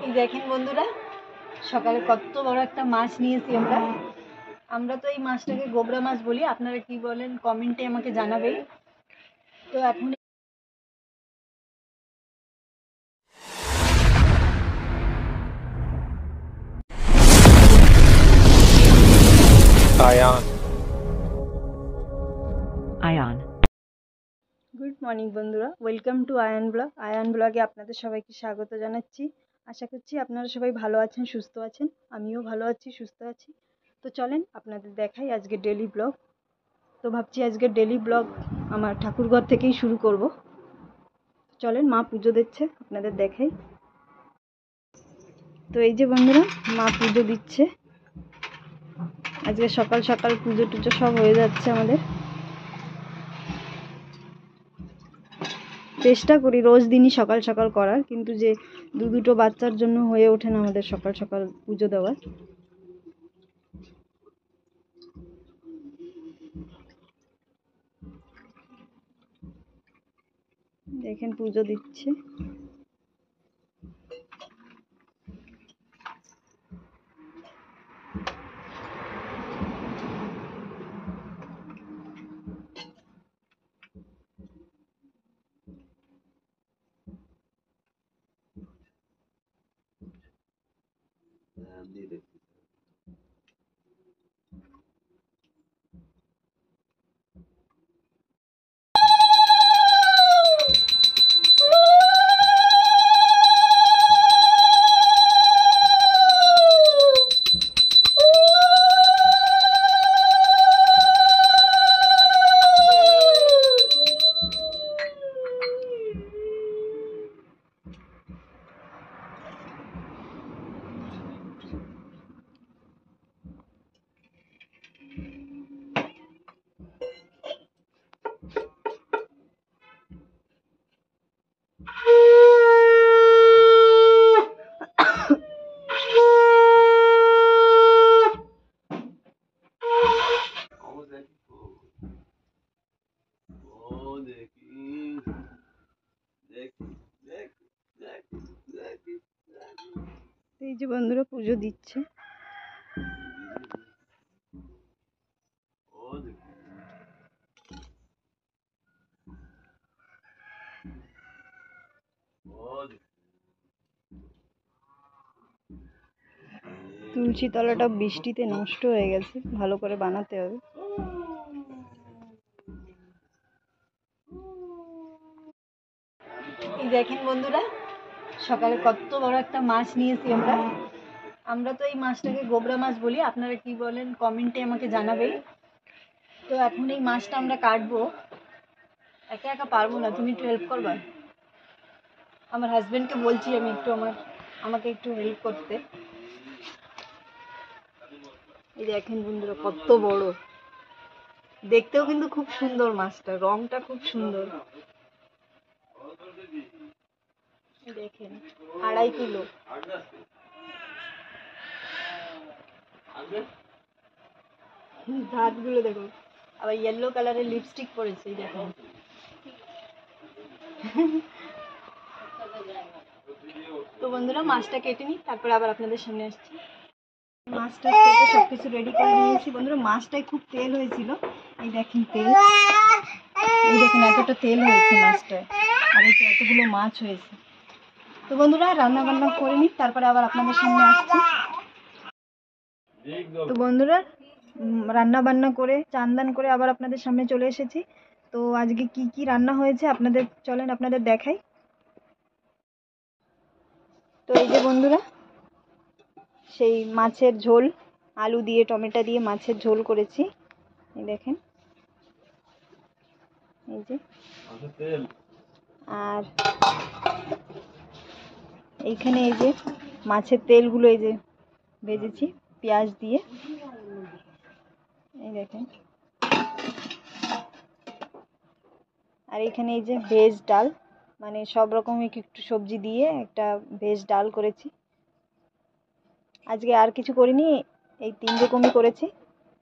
এই দেখেন বন্ধুরা, সকালে কত বড় একটা মাছ নিয়েছি আমরা। আমরা তো এই মাছটাকে গোবরা মাছ বলি, আপনারা কি বলেন কমেন্টে আমাকে জানাবেন। তো এখন আয়ান গুড মর্নিং বন্ধুরা, welcome to Ayan blog. Ayan ব্লগে আপনাদের সবাইকে স্বাগত জানাচ্ছি। আশা করছি আপনারা সবাই ভালো আছেন, সুস্থ আছেন। আমিও ভালো আছি, সুস্থ আছি। তো চলেন আপনাদের দেখাই আজকে ডেলি ব্লগ। তো ভাবছি আজকে ডেলি ব্লগ আমার ঠাকুরঘর থেকেই শুরু করব। চলেন, মা পুজো দিচ্ছে, আপনাদের দেখাই। তো এই যে বন্ধুরা, মা পুজো দিচ্ছে। আজকে সকাল সকাল পুজো টুজো সব হয়ে যাচ্ছে আমাদের। চেষ্টা করি রোজ দিনই সকাল সকাল করার, কিন্তু যে দুটো বাচ্চার জন্য হয়ে ওঠে না আমাদের সকাল সকাল পুজো দেওয়ার। দেখেন পুজো দিচ্ছে। এই যে বন্ধুরা পুজো দিচ্ছে। তুলসী তলাটা বৃষ্টিতে নষ্ট হয়ে গেছে, ভালো করে বানাতে হবে। এই দেখেন বন্ধুরা, সকালে কত বড় একটা মাছ নিয়েছি আমরা। আমরা তো এই মাছটাকে গোবরা মাছ বলি, আপনারা কি বলেন কমেন্টে আমাকে জানাবেন। তো এখন এই মাছটা আমরা কাটবো। একা একা পারবো না, তুমি একটু হেল্প করবা। আমার হাজবেন্ডকে বলছি আমি একটু আমাকে একটু হেল্প করতে। এই দেখেন বন্ধুরা কত বড়, দেখতেও কিন্তু খুব সুন্দর মাছটা, রংটা খুব সুন্দর। দেখেন 2.5 কিলো। দাঁতগুলো দেখো, আবার ইয়েলো কালারের লিপস্টিক পরেছে, দেখো। তো বন্ধুরা মাছটা কেটে নিই, তারপরে আবার আপনাদের সামনে আসছি। মাছটা কেটে সবকিছু রেডি করে নিয়েছি বন্ধুরা। মাছটায় খুব তেল হয়েছিল, এই দেখেন তেল, এই দেখেন এতটা তেল হয়েছে মাছটায়, আর এই যে এতগুলো মাছ হয়েছে। তো বন্ধুরা রান্না বান্না করে নিই, তারপরে আবার আপনাদের সামনে আসছি। তো বন্ধুরা রান্না বান্না করে চান দান করে আবার আপনাদের সামনে চলে এসেছি। তো আজকে কি কি রান্না হয়েছে আপনাদের চলেন আপনাদের দেখাই। তো এই যে বন্ধুরা, সেই মাছের ঝোল, আলু দিয়ে টমেটো দিয়ে মাছের ঝোল করেছি। এই দেখেন, এই যে, আর এইখানে এই যে মাছের তেলগুলো এই যে ভেজেছি পেঁয়াজ দিয়ে, এই দেখেন। আর এখানে এই যে ভেজ ডাল, মানে সব রকম একটু সবজি দিয়ে একটা ভেজ ডাল করেছি। আজকে আর কিছু করিনি, এই 3 রকমই করেছি।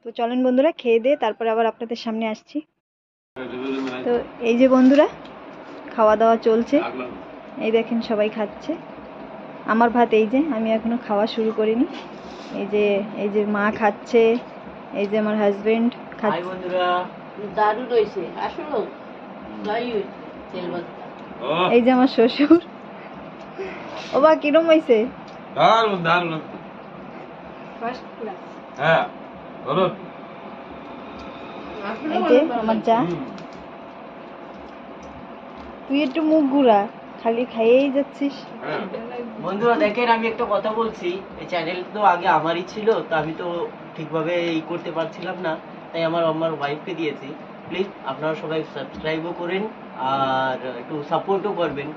তো চলেন বন্ধুরা খেয়ে দিয়ে তারপরে আবার আপনাদের সামনে আসছি। তো এই যে বন্ধুরা খাওয়া দাওয়া চলছে, এই দেখেন সবাই খাচ্ছে। আমার ভাত এই যে, আমি এখনো খাওয়া শুরু করিনি। এই যে মা খাচ্ছে, এই যে আমার হাজবেন্ড খাচ্ছে। বন্ধুরা দারুণ হয়েছে আসলে, এই যে আমার শ্বশুর। ও বা কিরম হয়েছে? দারুণ দারুণ। হ্যাঁ বলো। এই যে আমার যা, তুই একটু মুখ ঘুরা, খালি খাইয়েই যাচ্ছিস। বন্ধুরা দেখেন, আমি একটা কথা বলছি, এই চ্যানেল তো আগে আমারই ছিল, তো আমি তো ঠিকভাবে করতে পারছিলাম না, তাই আমার ওয়াইফকে দিয়েছি। প্লিজ আপনারা সবাই সাবস্ক্রাইবও করেন আর একটু সাপোর্টও করবেন।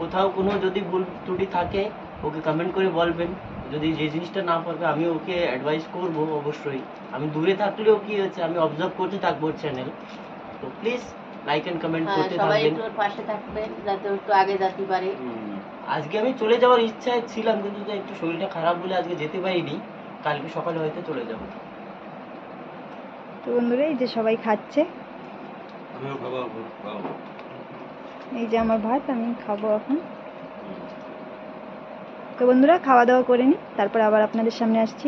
কোথাও কোনো যদি ভুল ত্রুটি থাকে ওকে কমেন্ট করে বলবেন। যদি যে জিনিসটা না পারবে আমি ওকে অ্যাডভাইস করব অবশ্যই। আমি দূরে থাকলেও কি হয়েছে, আমি অবজার্ভ করতে থাকবো চ্যানেল। তো প্লিজ লাইক এন্ড কমেন্ট করতে থাকবেন, একটু পাশে থাকবেন যাতে একটু আগে যেতে পারে। আজকে আমি চলে যাওয়ার ইচ্ছায় ছিলাম, কিন্তু একটু শরীরটা খারাপ বলে আজকে যেতে পারিনি। কালকে সকালে হয়তো চলে যাব। তো বন্ধুরা এই যে সবাই খাচ্ছে, এই যে আমার ভাত, আমি খাবো এখন। তো বন্ধুরা খাওয়া দাওয়া করে নি, তারপর আবার আপনাদের সামনে আসছি।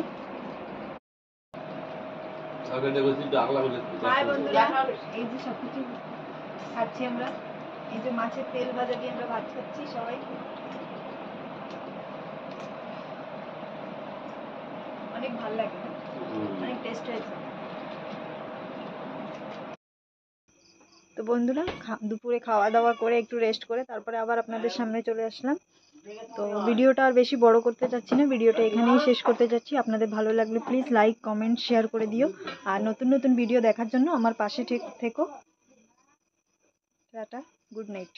এই যে সবকিছু খাচ্ছি আমরা, এই যে মাছের তেল ভাজা দিয়ে আমরা ভাত খাচ্ছি সবাই। অনেক ভালো লাগে, অনেক টেস্ট হয়েছে। তো বন্ধুরা দুপুরে খাওয়া দাওয়া করে একটু রেস্ট করে তারপরে আবার আপনাদের সামনে চলে আসলাম। তো ভিডিওটা আর বেশি বড় করতে চাচ্ছি না, ভিডিওটা এখানেই শেষ করতে যাচ্ছি। আপনাদের ভালো লাগলে প্লিজ লাইক কমেন্ট শেয়ার করে দিও, আর নতুন নতুন ভিডিও দেখার জন্য আমার পাশে থেকো। Tata, good night.